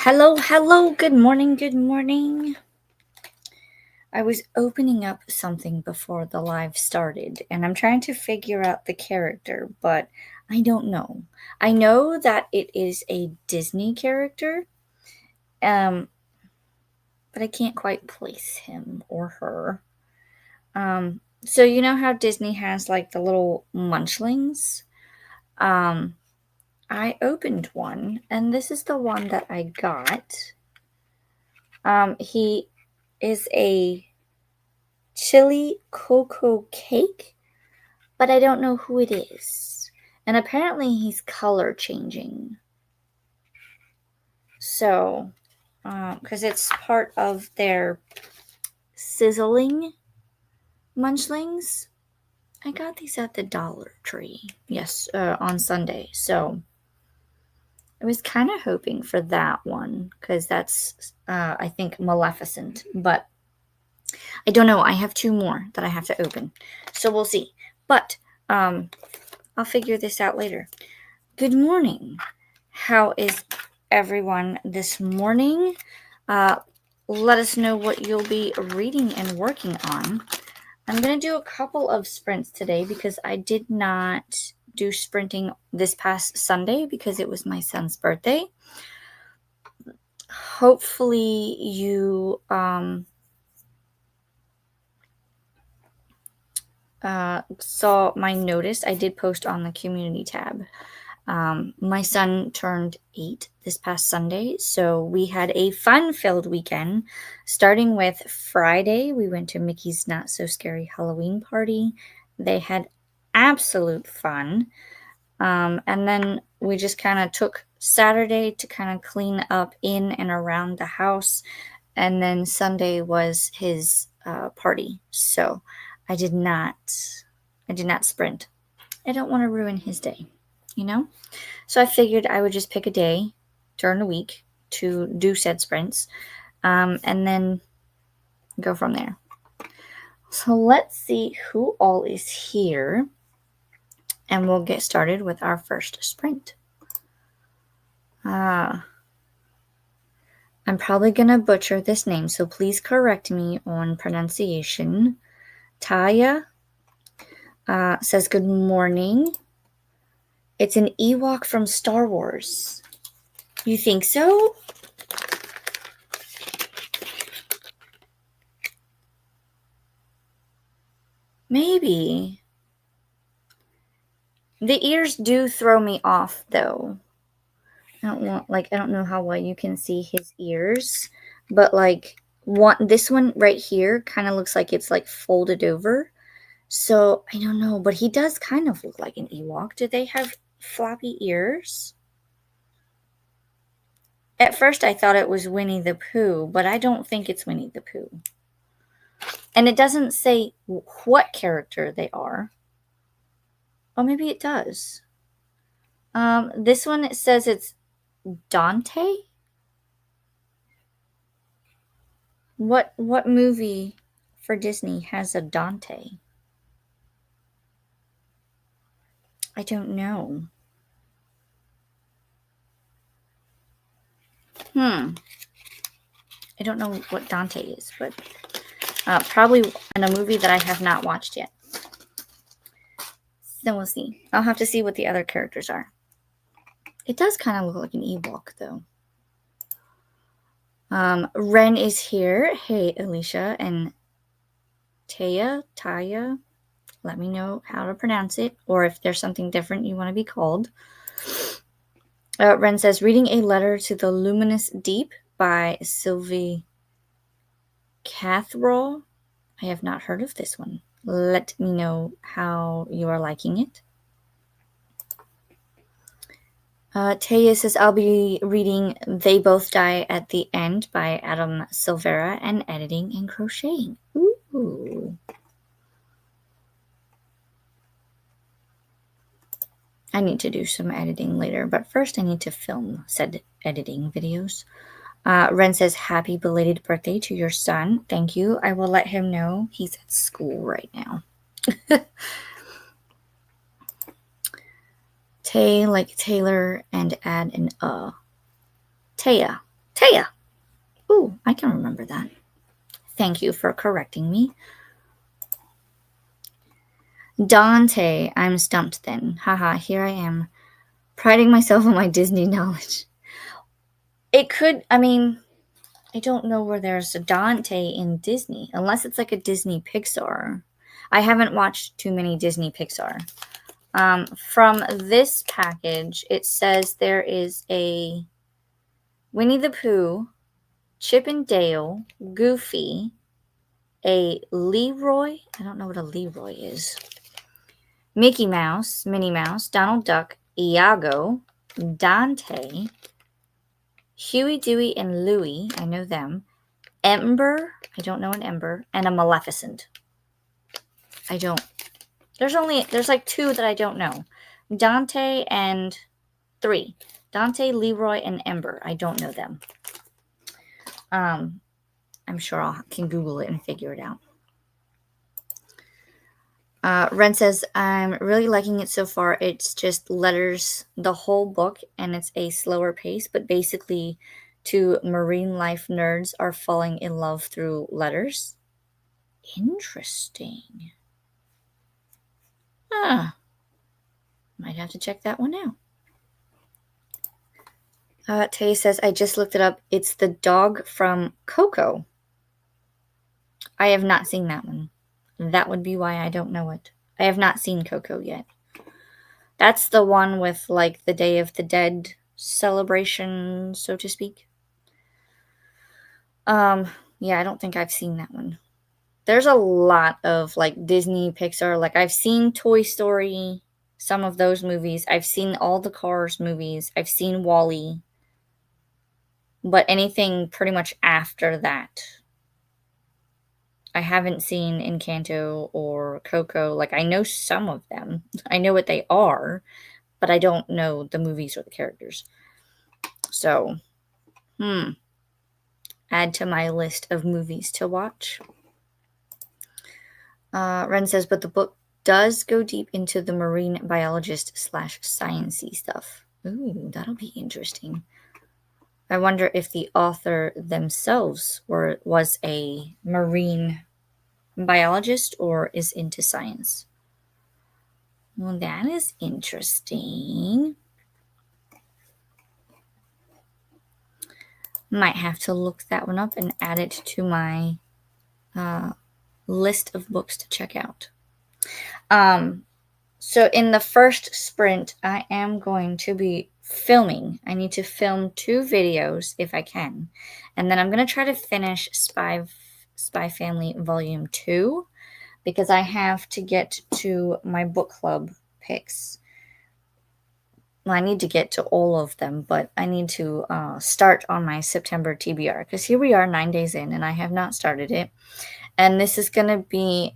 Hello, good morning. I was opening up something before the live started, and I'm trying to figure out the character, but I don't know. I know that it is a Disney character, um, but I can't quite place him or her. So you know how Disney has like the little munchlings? Um, I opened one, and this is the one that I got. He is a chili cocoa cake, but I don't know who it is. And apparently he's color changing. So, because it's part of their sizzling munchlings. I got these at the Dollar Tree, yes, on Sunday. So I was kind of hoping for that one because that's, I think, Maleficent. But I don't know. I have two more that I have to open. So we'll see. But I'll figure this out later. Good morning. How is everyone this morning? Let us know what you'll be reading and working on. I'm going to do a couple of sprints today because I did not do sprinting this past Sunday because it was my son's birthday. Hopefully you saw my notice. I did post on the community tab. My son turned 8 this past Sunday, so we had a fun-filled weekend. Starting with Friday, we went to Mickey's Not So Scary Halloween party. They had absolute fun. And then we just kind of took Saturday to kind of clean up in and around the house. And then Sunday was his party. So I did not sprint. I don't want to ruin his day, you know? So I figured I would just pick a day during the week to do said sprints, and then go from there. So let's see who all is here, and we'll get started with our first sprint. I'm probably going to butcher this name, so please correct me on pronunciation. Taya says good morning. It's an Ewok from Star Wars. You think so? Maybe. The ears do throw me off, though. I don't know how well you can see his ears, but this one right here kind of looks like it's like folded over. So I don't know, but he does kind of look like an Ewok. Do they have floppy ears? At first I thought it was Winnie the Pooh, but I don't think it's Winnie the Pooh. And it doesn't say what character they are. Oh, maybe it does. This one, it says it's Dante? What movie for Disney has a Dante? I don't know. I don't know what Dante is, but probably in a movie that I have not watched yet. Then we'll see. I'll have to see what the other characters are. It does kind of look like an Ewok, though. Ren is here. Hey, Alicia and Taya. Let me know how to pronounce it, or if there's something different you want to be called. Ren says, reading a letter to the luminous deep by Sylvie Cathrall. I have not heard of this one. Let me know how you are liking it. Taya says, I'll be reading They Both Die at the End by Adam Silvera and editing and crocheting. Ooh. I need to do some editing later, but first I need to film said editing videos. Ren says, happy belated birthday to your son. Thank you. I will let him know he's at school right now. Tay like Taylor and add an Taya. Taya. Ooh, I can remember that. Thank you for correcting me. Dante, I'm stumped then. Haha, here I am, priding myself on my Disney knowledge. It could, I mean, I don't know where there's a Dante in Disney, unless it's like a Disney Pixar. I haven't watched too many Disney Pixar. From this package, it says there is a Winnie the Pooh, Chip and Dale, Goofy, a Leroy. I don't know what a Leroy is. Mickey Mouse, Minnie Mouse, Donald Duck, Iago, Dante, Huey, Dewey, and Louie. I know them. Ember. I don't know an Ember. And a Maleficent. I don't. There's like two that I don't know. Dante and three. Dante, Leroy, and Ember. I don't know them. I'm sure I can Google it and figure it out. Ren says, I'm really liking it so far. It's just letters, the whole book, and it's a slower pace, but basically two marine life nerds are falling in love through letters. Interesting. Might have to check that one out. Tay says, I just looked it up. It's the dog from Coco. I have not seen that one. That would be why I don't know it. I have not seen Coco yet. That's the one with like the Day of the Dead celebration, so to speak. Yeah, I don't think I've seen that one. There's a lot of like Disney, Pixar. Like I've seen Toy Story, some of those movies. I've seen all the Cars movies. I've seen WALL-E. But anything pretty much after that, I haven't seen Encanto or Coco. Like, I know some of them. I know what they are, but I don't know the movies or the characters. So, add to my list of movies to watch. Ren says, but the book does go deep into the marine biologist / sciencey stuff. Ooh, that'll be interesting. I wonder if the author themselves was a marine biologist or is into science. Well, that is interesting. Might have to look that one up and add it to my list of books to check out. So in the first sprint, I am going to be filming. I need to film 2 videos if I can. And then I'm going to try to finish Spy Family Volume 2 because I have to get to my book club picks. Well, I need to get to all of them, but I need to start on my September TBR because here we are 9 days in and I have not started it. And this is going to be,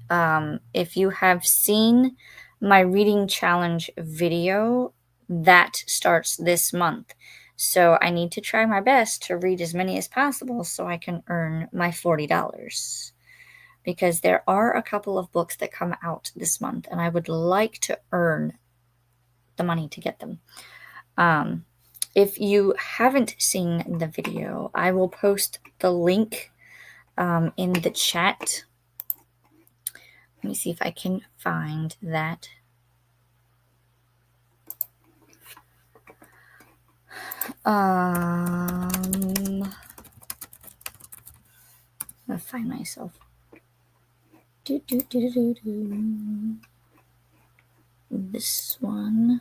if you have seen my reading challenge video, that starts this month. So I need to try my best to read as many as possible so I can earn my $40. Because there are a couple of books that come out this month, and I would like to earn the money to get them. If you haven't seen the video, I will post the link in the chat. Let me see if I can find that. I'm gonna find myself. This one.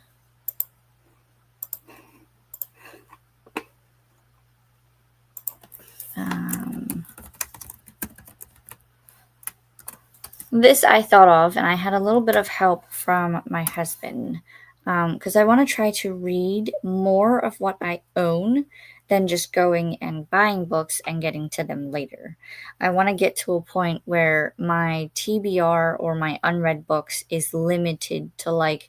This I thought of, and I had a little bit of help from my husband because I want to try to read more of what I own than just going and buying books and getting to them later. I want to get to a point where my TBR or my unread books is limited to like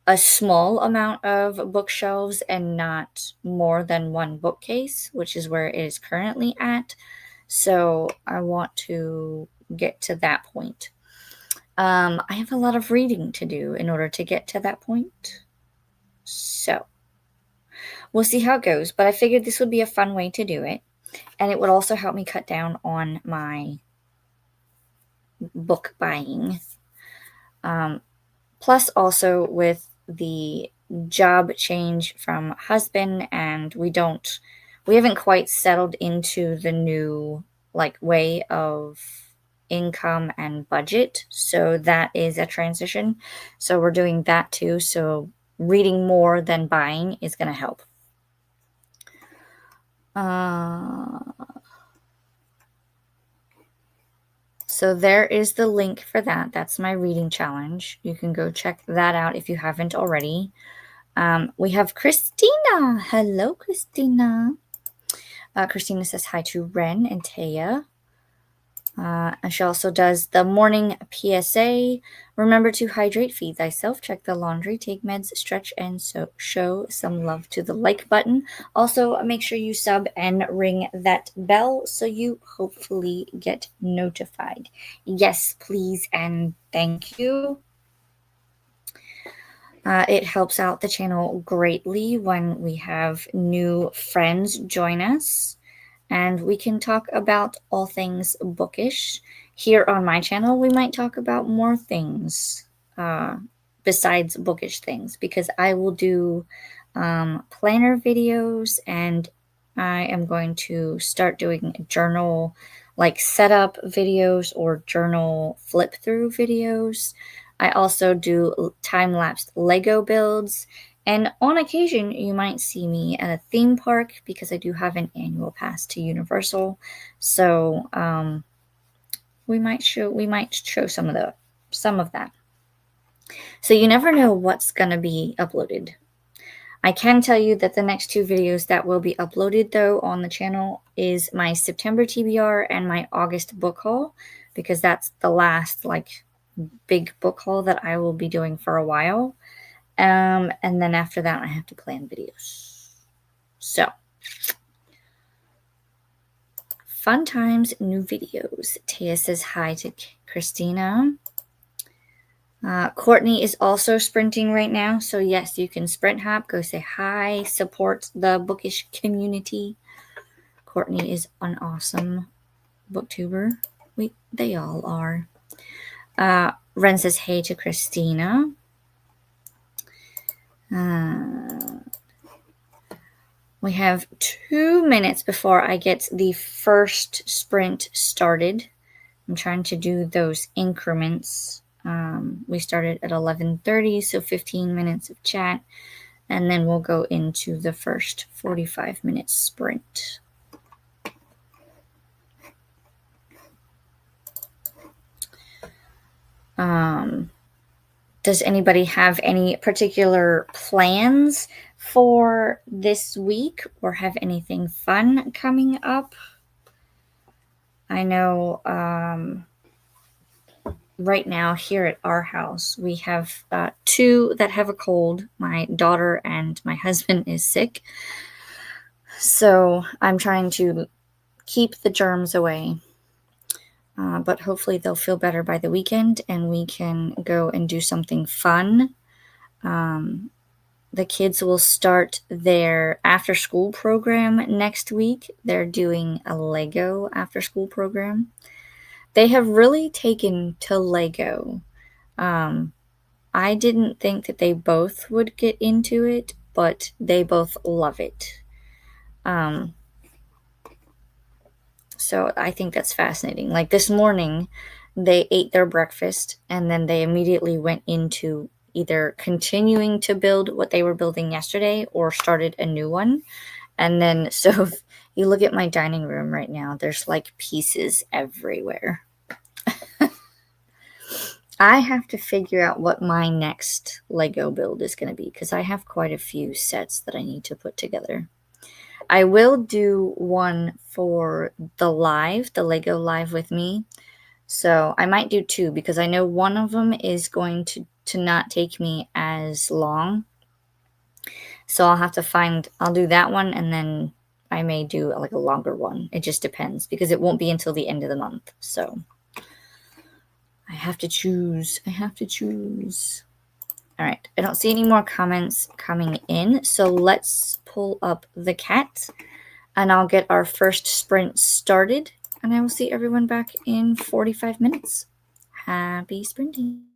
a small amount of bookshelves and not more than one bookcase, which is where it is currently at. So I want to get to that point. I have a lot of reading to do in order to get to that point. So we'll see how it goes. But I figured this would be a fun way to do it. And it would also help me cut down on my book buying. Plus, also with the job change from husband, and we haven't quite settled into the new way of income and budget. So that is a transition. So we're doing that too. So reading more than buying is going to help. So there is the link for that. That's my reading challenge. You can go check that out if you haven't already. We have Christina. Hello, Christina. Christina says hi to Ren and Taya. And she also does the morning PSA. Remember to hydrate, feed thyself, check the laundry, take meds, stretch, and so show some love to the like button. Also, make sure you sub and ring that bell so you hopefully get notified. Yes, please, and thank you. It helps out the channel greatly when we have new friends join us. And we can talk about all things bookish. Here on my channel, we might talk about more things besides bookish things, because I will do planner videos, and I am going to start doing journal setup videos or journal flip through videos. I also do time-lapsed Lego builds. And on occasion, you might see me at a theme park because I do have an annual pass to Universal. So we might show some of that. So you never know what's gonna be uploaded. I can tell you that the next 2 videos that will be uploaded though on the channel is my September TBR and my August book haul, because that's the last big book haul that I will be doing for a while. And then after that, I have to plan videos. So, fun times, new videos. Taya says hi to Christina. Courtney is also sprinting right now. So, yes, you can sprint hop, go say hi, support the bookish community. Courtney is an awesome booktuber. They all are. Ren says hey to Christina. We have 2 minutes before I get the first sprint started. I'm trying to do those increments. We started at 11:30, so 15 minutes of chat, and then we'll go into the first 45-minute sprint. Does anybody have any particular plans for this week or have anything fun coming up? I know right now here at our house, we have 2 that have a cold. My daughter and my husband is sick. So I'm trying to keep the germs away. But hopefully they'll feel better by the weekend and we can go and do something fun. The kids will start their after-school program next week. They're doing a Lego after-school program. They have really taken to Lego. I didn't think that they both would get into it, but they both love it. So I think that's fascinating. Like this morning, they ate their breakfast and then they immediately went into either continuing to build what they were building yesterday or started a new one. And then, so if you look at my dining room right now, there's pieces everywhere. I have to figure out what my next Lego build is going to be, because I have quite a few sets that I need to put together. I will do one for the Lego Live with me. So I might do 2, because I know one of them is going to not take me as long. So I'll do that one, and then I may do a longer one. It just depends, because it won't be until the end of the month. So I have to choose. All right, I don't see any more comments coming in, so let's pull up the cat and I'll get our first sprint started, and I will see everyone back in 45 minutes. Happy sprinting.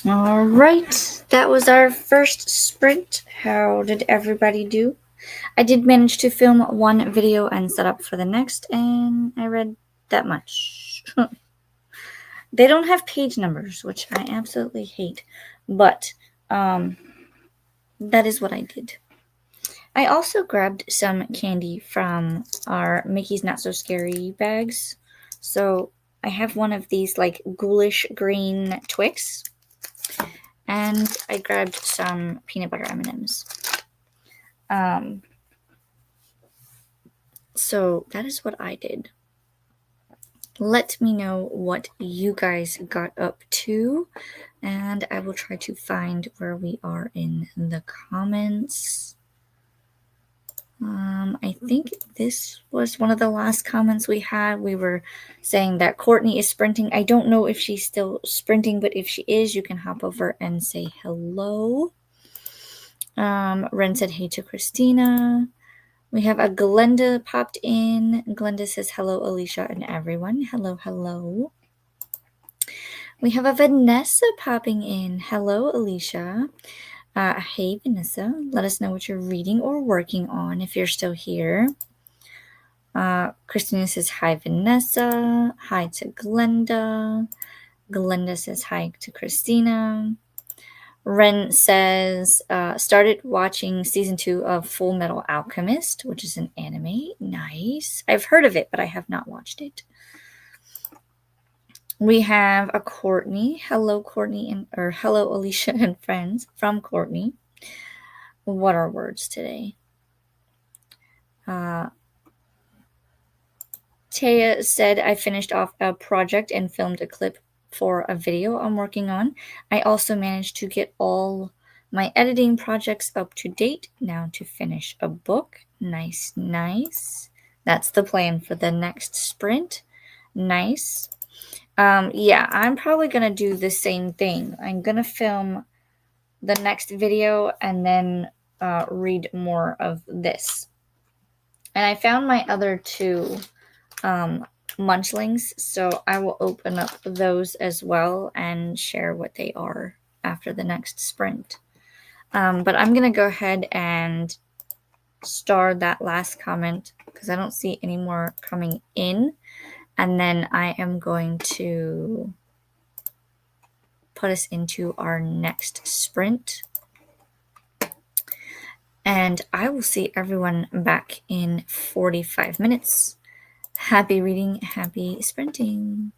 All right, that was our first sprint. How did everybody do? I did manage to film one video and set up for the next, and I read that much. They don't have page numbers, which I absolutely hate, but that is what I did. I also grabbed some candy from our Mickey's Not So Scary bags. So I have one of these like ghoulish green Twix, and I grabbed some peanut butter M&Ms. So that is what I did. Let me know what you guys got up to, and I will try to find where we are in the comments. I think this was one of the last comments we had. We were saying that Courtney is sprinting. I don't know if she's still sprinting, but if she is, you can hop over and say hello. Ren said hey to Christina. We have a Glenda popped in. Glenda says hello, Alicia and everyone. Hello, hello. We have a Vanessa popping in. Hello, Alicia. Hey, Vanessa. Let us know what you're reading or working on if you're still here. Christina says hi, Vanessa. Hi to Glenda. Glenda says hi to Christina. Ren says started watching season 2 of Full Metal Alchemist, which is an anime. Nice. I've heard of it, but I have not watched it. We have a Courtney. Hello, Courtney, or hello, Alicia and friends from Courtney. What are words today? Taya said I finished off a project and filmed a clip for a video I'm working on. I also managed to get all my editing projects up to date now to finish a book. Nice, nice. That's the plan for the next sprint. Nice. Yeah, I'm probably going to do the same thing. I'm going to film the next video and then read more of this. And I found my other two munchlings, so I will open up those as well and share what they are after the next sprint. But I'm going to go ahead and star that last comment because I don't see any more coming in. And then I am going to put us into our next sprint. And I will see everyone back in 45 minutes. Happy reading, happy sprinting.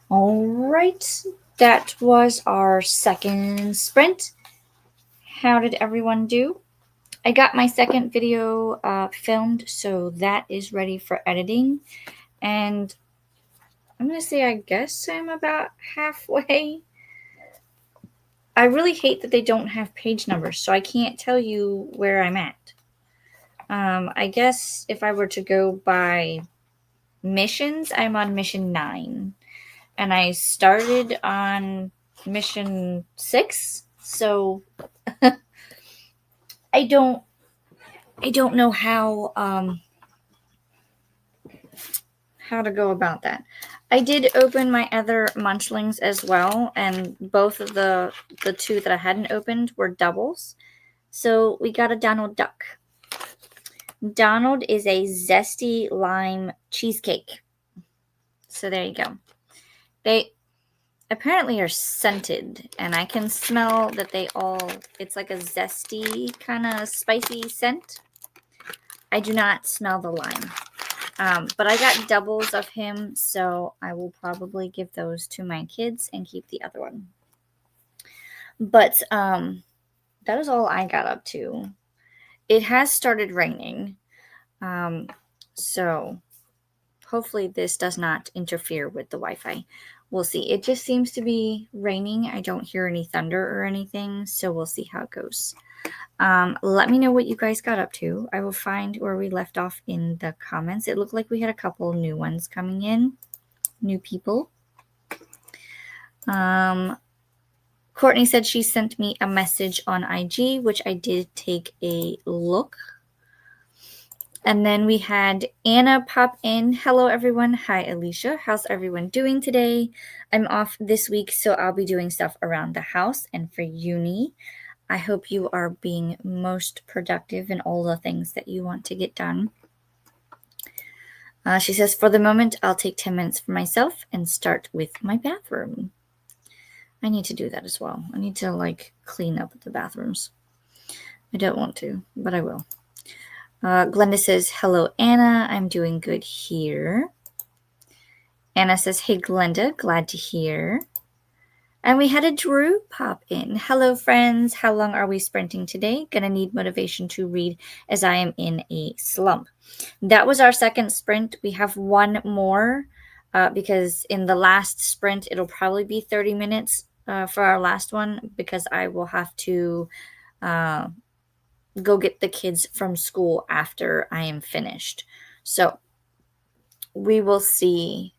All right, that was our second sprint. How did everyone do? I got my second video filmed, so that is ready for editing. And I'm going to say, I guess I'm about halfway. I really hate that they don't have page numbers, so I can't tell you where I'm at. I guess if I were to go by missions, I'm on mission 9. And I started on mission 6, so I don't know how to go about that. I did open my other munchlings as well, and both of the two that I hadn't opened were doubles. So we got a Donald Duck. Donald is a zesty lime cheesecake. So there you go. They apparently are scented, and I can smell that it's like a zesty kind of spicy scent. I do not smell the lime. But I got doubles of him, so I will probably give those to my kids and keep the other one. But that is all I got up to. It has started raining, so hopefully this does not interfere with the Wi-Fi. We'll see. It just seems to be raining. I don't hear any thunder or anything, so we'll see how it goes. Let me know what you guys got up to. I will find where we left off in the comments. It looked like we had a couple new ones coming in, new people. Courtney said she sent me a message on IG, which I did take a look. And then we had Anna pop in. Hello, everyone. Hi, Alicia. How's everyone doing today? I'm off this week, so I'll be doing stuff around the house and for uni. I hope you are being most productive in all the things that you want to get done. She says, for the moment, I'll take 10 minutes for myself and start with my bathroom. I need to do that as well. I need to clean up the bathrooms. I don't want to, but I will. Glenda says, hello, Anna. I'm doing good here. Anna says, hey, Glenda, glad to hear. And we had a Drew pop in. Hello, friends. How long are we sprinting today? Gonna need motivation to read as I am in a slump. That was our second sprint. We have one more because in the last sprint, it'll probably be 30 minutes for our last one because I will have to go get the kids from school after I am finished. So we will see.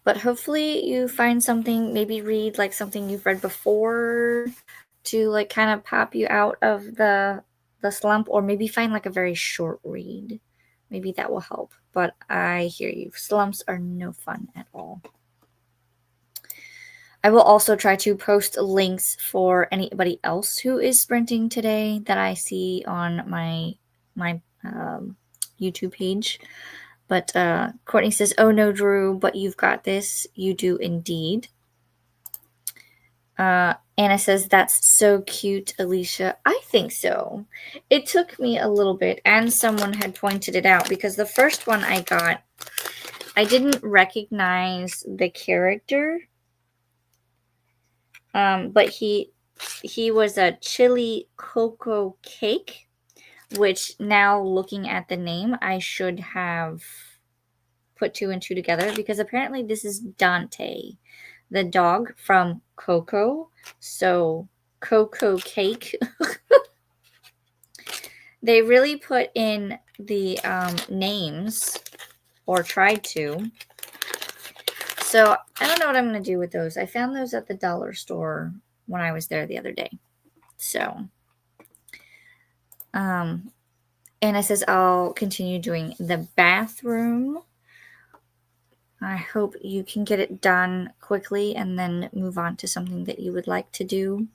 But hopefully you find something, maybe read something you've read before to kind of pop you out of the slump, or maybe find a very short read. Maybe that will help. But I hear you. Slumps are no fun at all. I will also try to post links for anybody else who is sprinting today that I see on my YouTube page. But Courtney says, oh no, Drew, but you've got this. You do indeed. Anna says, that's so cute, Alicia. I think so. It took me a little bit, and someone had pointed it out, because the first one I got, I didn't recognize the character. But he was a chili cocoa cake, which now looking at the name, I should have put 2 and 2 together, because apparently this is Dante, the dog from Coco. So cocoa cake. They really put in the names, or tried to. So I don't know what I'm going to do with those. I found those at the dollar store when I was there the other day. So, Anna says, I'll continue doing the bathroom. I hope you can get it done quickly and then move on to something that you would like to do.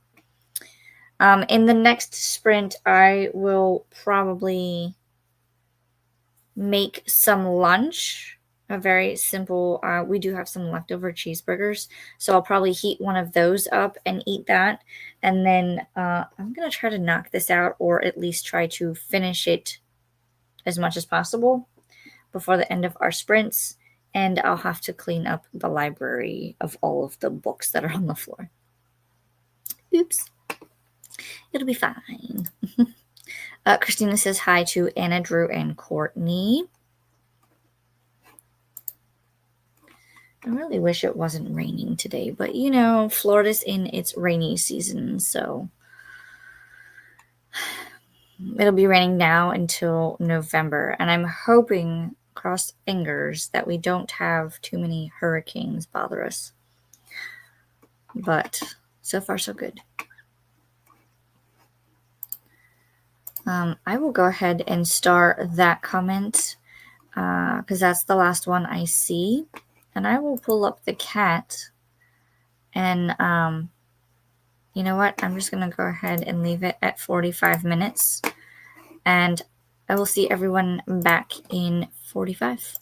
In the next sprint, I will probably make some lunch. A very simple, we do have some leftover cheeseburgers, so I'll probably heat one of those up and eat that. And then I'm going to try to knock this out, or at least try to finish it as much as possible before the end of our sprints. and I'll have to clean up the library of all of the books that are on the floor. Oops. It'll be fine. Christina says hi to Anna, Drew, and Courtney. I really wish it wasn't raining today, but you know, Florida's in its rainy season, so it'll be raining now until November, and I'm hoping, cross fingers, that we don't have too many hurricanes bother us. But so far, so good. I will go ahead and star that comment because that's the last one I see. And I will pull up the cat. And you know what? I'm just going to go ahead and leave it at 45 minutes. And I will see everyone back in 45.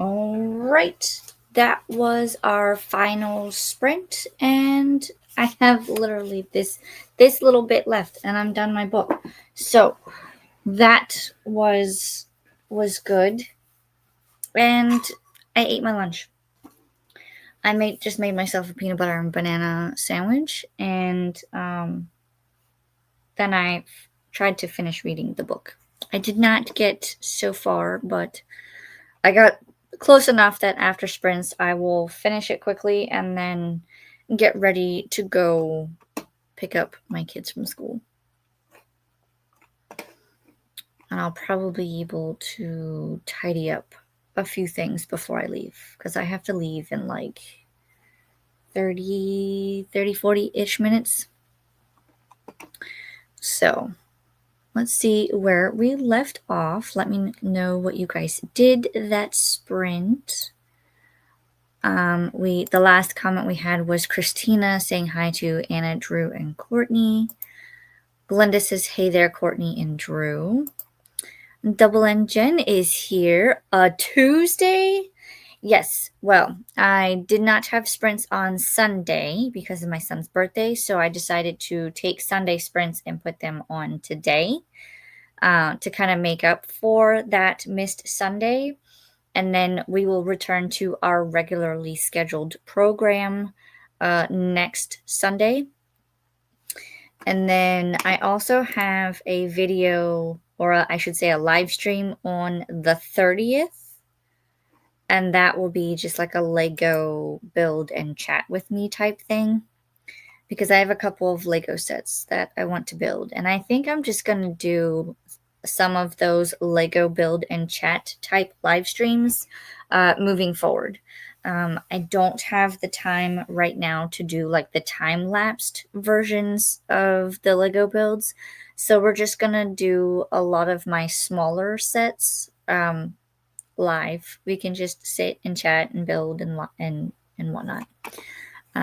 All right. That was our final sprint, and I have literally this little bit left, and I'm done my book. So that was good, and I ate my lunch. I just made myself a peanut butter and banana sandwich, and then I tried to finish reading the book. I did not get so far, but I got close enough that after sprints, I will finish it quickly and then get ready to go pick up my kids from school. And I'll probably be able to tidy up a few things before I leave, because I have to leave in like 30, 40-ish minutes. So let's see where we left off. Let me know what you guys did that sprint. The last comment we had was Christina saying hi to Anna, Drew, and Courtney. Glenda says, hey there, Courtney and Drew. Double N Jen is here. A Tuesday? Yes. Well, I did not have sprints on Sunday because of my son's birthday, so I decided to take Sunday sprints and put them on today to kind of make up for that missed Sunday. And then we will return to our regularly scheduled program next Sunday. And then I also have a video, or I should say a live stream on the 30th. And that will be just like a Lego build and chat with me type thing, because I have a couple of Lego sets that I want to build. And I think I'm just going to do some of those Lego build and chat type live streams moving forward. I don't have the time right now to do like the time-lapsed versions of the Lego builds. So we're just going to do a lot of my smaller sets live. We can just sit and chat and build and whatnot.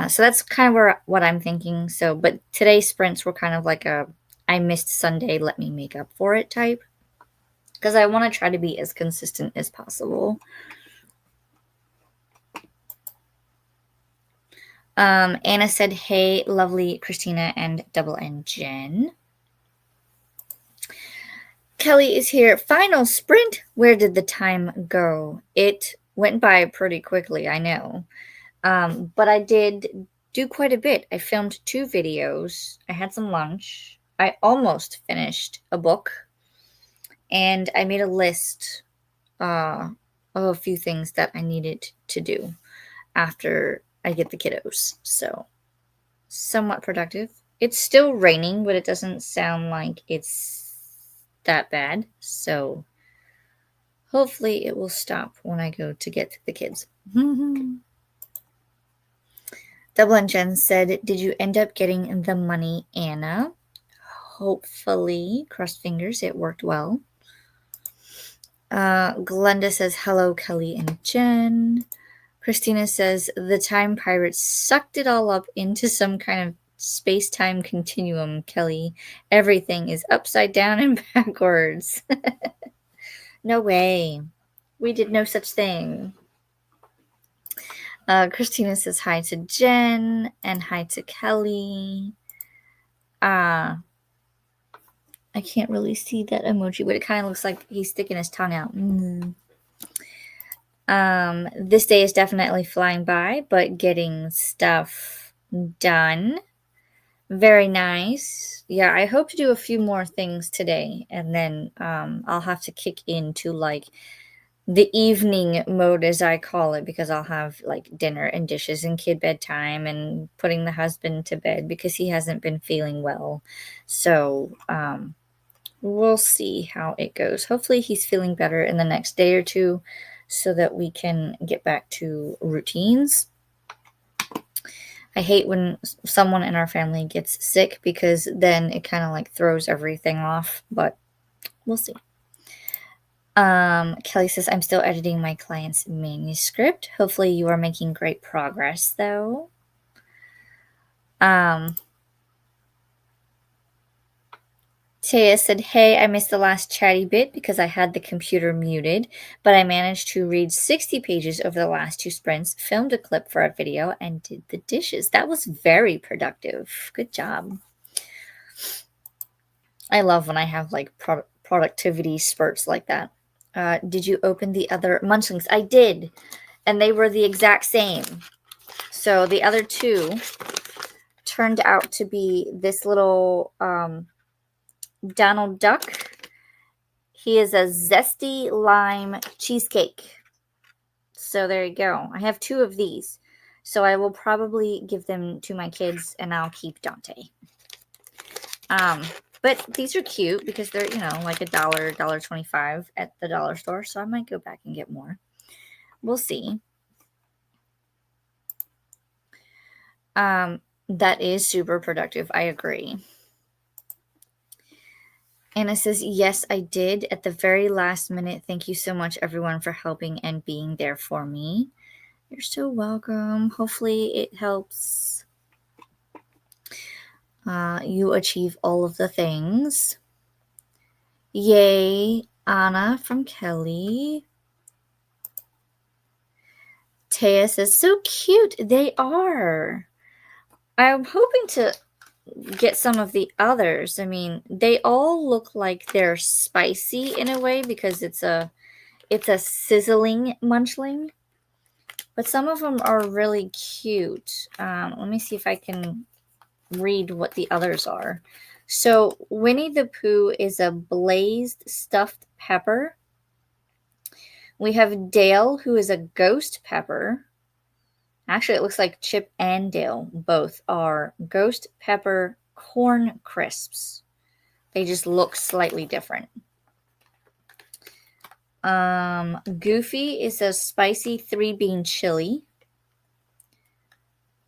So that's kind of what I'm thinking. So, but today's sprints were kind of like I missed Sunday, let me make up for it type, because I want to try to be as consistent as possible. Anna said, hey, lovely Christina and Double N Jen. Kelly is here. Final sprint. Where did the time go? It went by pretty quickly, I know. But I did do quite a bit. I filmed 2 videos. I had some lunch. I almost finished a book. And I made a list of a few things that I needed to do after I get the kiddos. So, somewhat productive. It's still raining, but it doesn't sound like it's that bad. So, hopefully it will stop when I go to get the kids. Double N Jen said, did you end up getting the money, Anna? Hopefully. Crossed fingers, it worked well. Glenda says, hello, Kelly and Jen. Christina says, the time pirates sucked it all up into some kind of space-time continuum, Kelly. Everything is upside down and backwards. No way. We did no such thing. Christina says hi to Jen and hi to Kelly. I can't really see that emoji, but it kind of looks like he's sticking his tongue out. This day is definitely flying by, but getting stuff done. Very nice. Yeah, I hope to do a few more things today, and then I'll have to kick into like the evening mode, as I call it, because I'll have like dinner and dishes and kid bedtime and putting the husband to bed because he hasn't been feeling well. So we'll see how it goes. Hopefully he's feeling better in the next day or two so that we can get back to routines. I hate when someone in our family gets sick because then it kind of like throws everything off, but we'll see. Kelly says, I'm still editing my client's manuscript. Hopefully you are making great progress though. Taya said, hey, I missed the last chatty bit because I had the computer muted, but I managed to read 60 pages over the last 2 sprints, filmed a clip for a video, and did the dishes. That was very productive. Good job. I love when I have like productivity spurts like that. Did you open the other munchlings? I did, and they were the exact same. So the other 2 turned out to be this little Donald Duck. He is a zesty lime cheesecake. So there you go. I have 2 of these. So I will probably give them to my kids and I'll keep Dante. But these are cute because they're, like $1, $1.25 at the dollar store. So I might go back and get more. We'll see. That is super productive. I agree. Anna says, yes, I did at the very last minute. Thank you so much, everyone, for helping and being there for me. You're so welcome. Hopefully it helps you achieve all of the things. Yay, Anna from Kelly. Taya says, so cute. They are. I'm hoping to get some of the others. I mean, they all look like they're spicy in a way because it's a sizzling munchling. But some of them are really cute. Let me see if I can read what the others are. So Winnie the Pooh is a blazed stuffed pepper. We have Dale, who is a ghost pepper. Actually, it looks like Chip and Dale both are ghost pepper corn crisps. They just look slightly different. Goofy is a spicy 3-bean chili.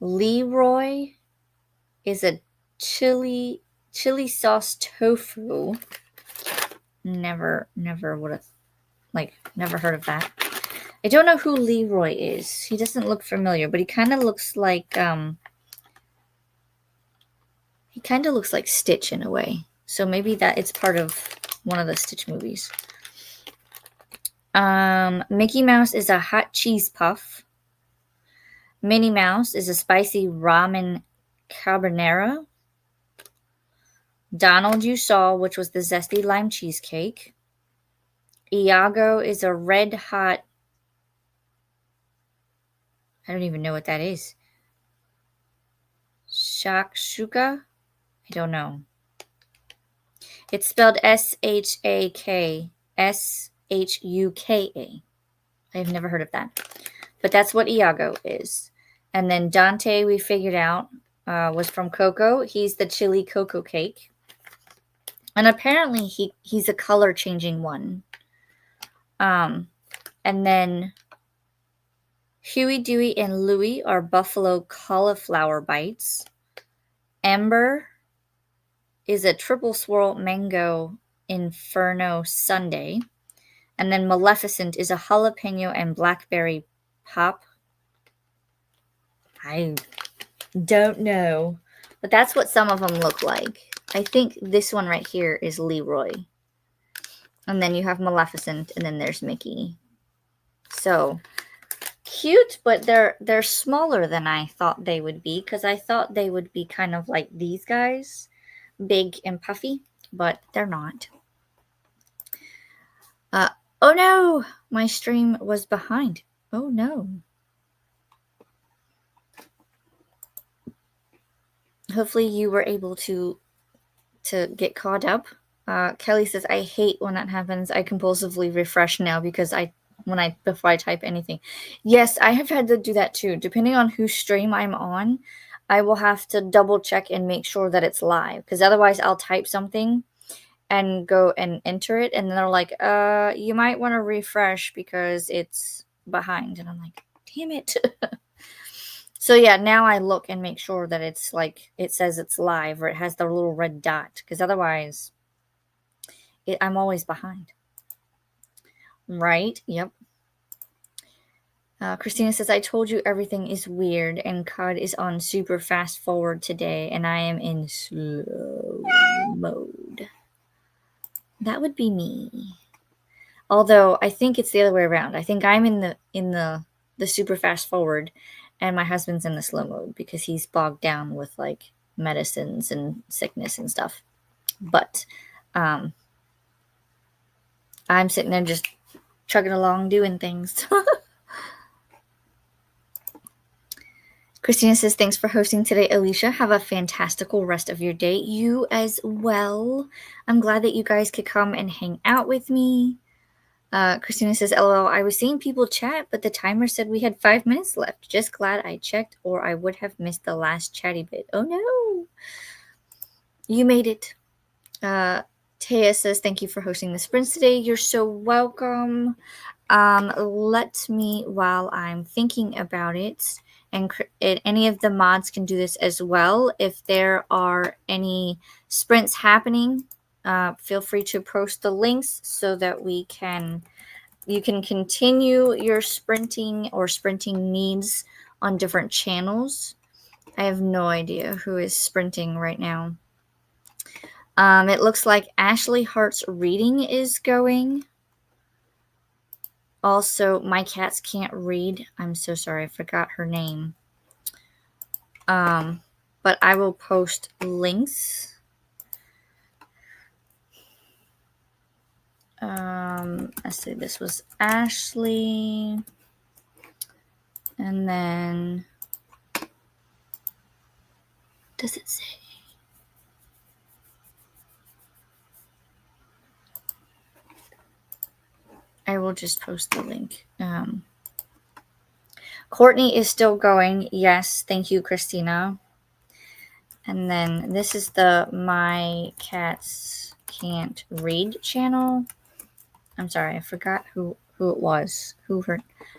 Leroy is a chili sauce tofu. Never would have never heard of that. I don't know who Leroy is. He doesn't look familiar, but he kind of looks like Stitch in a way. So maybe that it's part of one of the Stitch movies. Mickey Mouse is a hot cheese puff. Minnie Mouse is a spicy ramen carbonara. Donald you saw, which was the zesty lime cheesecake. Iago is a red hot, I don't even know what that is. Shakshuka? I don't know. It's spelled SHAK. SHUKA. I've never heard of that. But that's what Iago is. And then Dante, we figured out, was from Coco. He's the chili cocoa cake. And apparently he's a color-changing one. And then Huey, Dewey, and Louie are buffalo cauliflower bites. Ember is a triple swirl mango inferno sundae. And then Maleficent is a jalapeno and blackberry pop. I don't know. But that's what some of them look like. I think this one right here is Leroy. And then you have Maleficent, and then there's Mickey. So cute, but they're smaller than I thought they would be, because I thought they would be kind of like these guys, big and puffy, but they're not. Oh no, my stream was behind. Oh no. Hopefully you were able to get caught up. Kelly says, I hate when that happens. I compulsively refresh now because before I type anything. Yes, I have had to do that too. Depending on whose stream I'm on, I will have to double check and make sure that it's live, because otherwise I'll type something and go and enter it, and they're like, you might want to refresh because it's behind. And I'm like, damn it. So yeah, now I look and make sure that it's like, it says it's live, or it has the little red dot, because otherwise I'm always behind. Right? Yep. Christina says, I told you everything is weird, and COD is on super fast forward today, and I am in slow mode. That would be me. Although I think it's the other way around. I think I'm in the super fast forward, and my husband's in the slow mode because he's bogged down with like medicines and sickness and stuff. But um, I'm sitting there just chugging along, doing things. Christina says, thanks for hosting today, Alicia. Have a fantastical rest of your day. You as well. I'm glad that you guys could come and hang out with me. Christina says, LOL, I was seeing people chat, but the timer said we had 5 minutes left. Just glad I checked, or I would have missed the last chatty bit. Oh no. You made it. Taya says, thank you for hosting the sprints today. You're so welcome. Let me, while I'm thinking about it, and any of the mods can do this as well. If there are any sprints happening, feel free to post the links so that you can continue your sprinting or sprinting needs on different channels. I have no idea who is sprinting right now. It looks like Ashley Hart's reading is going. Also, my cats can't read. I'm so sorry. I forgot her name. But I will post links. Let's see. This was Ashley. And then, does it say? I will just post the link. Courtney is still going. Yes, thank you, Christina. And then this is the My Cats Can't Read channel. I'm sorry, I forgot who it was,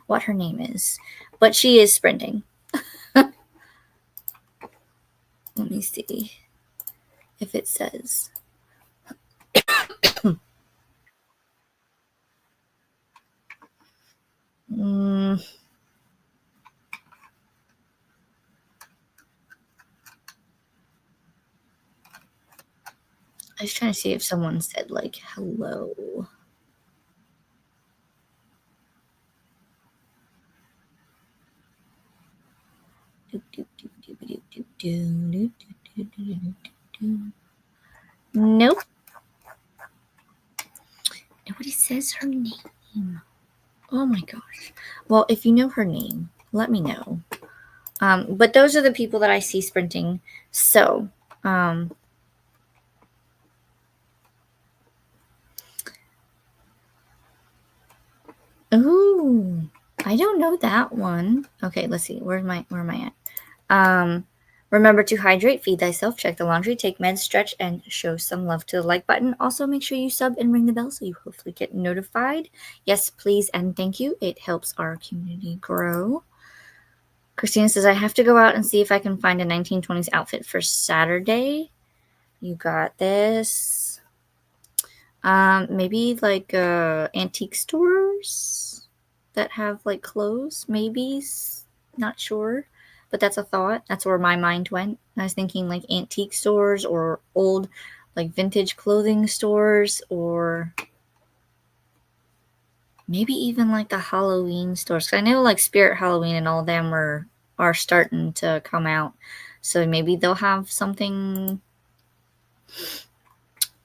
what her name is. But she is sprinting. Let me see if it says. I was trying to see if someone said like hello. Nope. Nobody says her name. Oh my gosh. Well, if you know her name, let me know. But those are the people that I see sprinting. So, ooh, I don't know that one. Okay, let's see. Where am I at? Remember to hydrate, feed thyself, check the laundry, take meds, stretch, and show some love to the like button. Also, make sure you sub and ring the bell so you hopefully get notified. Yes, please, and thank you. It helps our community grow. Christina says, I have to go out and see if I can find a 1920s outfit for Saturday. You got this. Maybe like antique stores that have like clothes, maybe. Not sure. But that's a thought. That's where my mind went. I was thinking like antique stores or old, like vintage clothing stores, or maybe even like the Halloween stores. 'Cause I know like Spirit Halloween and all them are starting to come out. So maybe they'll have something.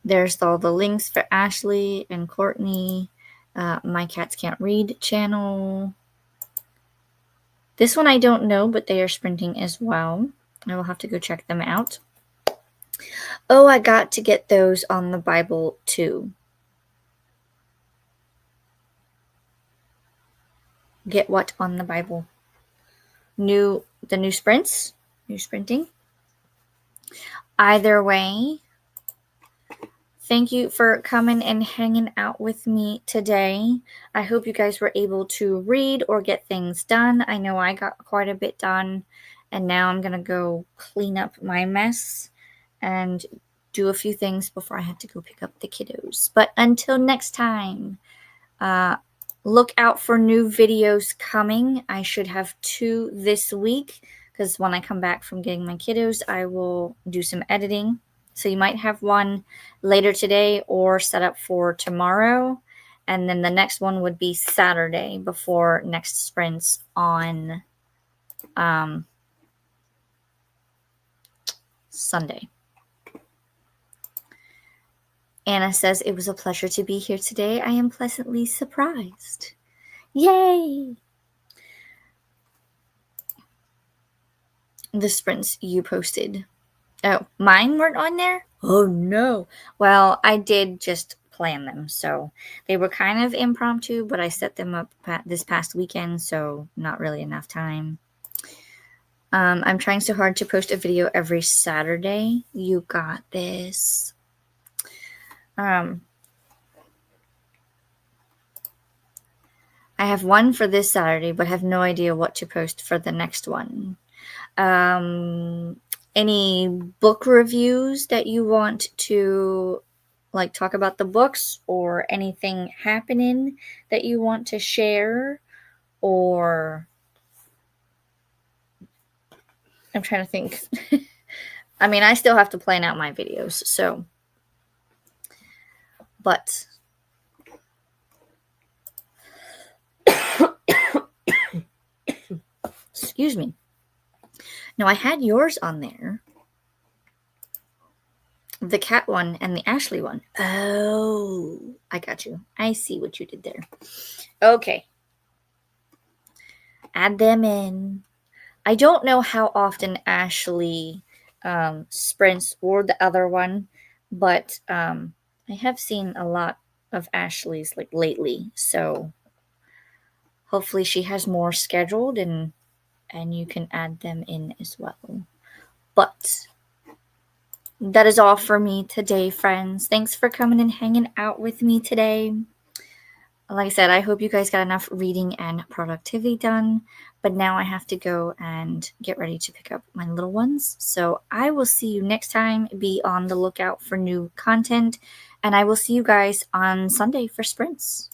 There's all the links for Ashley and Courtney. My Cats Can't Read channel. This one I don't know, but they are sprinting as well. I will have to go check them out. Oh, I got to get those on the Bible too. Get what on the Bible? The new sprints? New sprinting? Either way, thank you for coming and hanging out with me today. I hope you guys were able to read or get things done. I know I got quite a bit done, and now I'm going to go clean up my mess and do a few things before I have to go pick up the kiddos. But until next time, look out for new videos coming. I should have 2 this week because when I come back from getting my kiddos, I will do some editing. So you might have one later today or set up for tomorrow. And then the next one would be Saturday before next sprints on Sunday. Anna says, it was a pleasure to be here today. I am pleasantly surprised. Yay! The sprints you posted. Oh, mine weren't on there? Oh no. Well, I did just plan them. So they were kind of impromptu, but I set them up this past weekend, so not really enough time. I'm trying so hard to post a video every Saturday. You got this. I have one for this Saturday, but have no idea what to post for the next one. Any book reviews that you want to like talk about the books, or anything happening that you want to share, or I'm trying to think. I mean, I still have to plan out my videos, so but excuse me. No, I had yours on there. The cat one and the Ashley one. Oh, I got you. I see what you did there. Okay. Add them in. I don't know how often Ashley sprints or the other one, but I have seen a lot of Ashley's like lately. So hopefully she has more scheduled and you can add them in as well. But that is all for me today, friends. Thanks for coming and hanging out with me today. Like I said, I hope you guys got enough reading and productivity done. But now I have to go and get ready to pick up my little ones. So I will see you next time. Be on the lookout for new content. And I will see you guys on Sunday for sprints.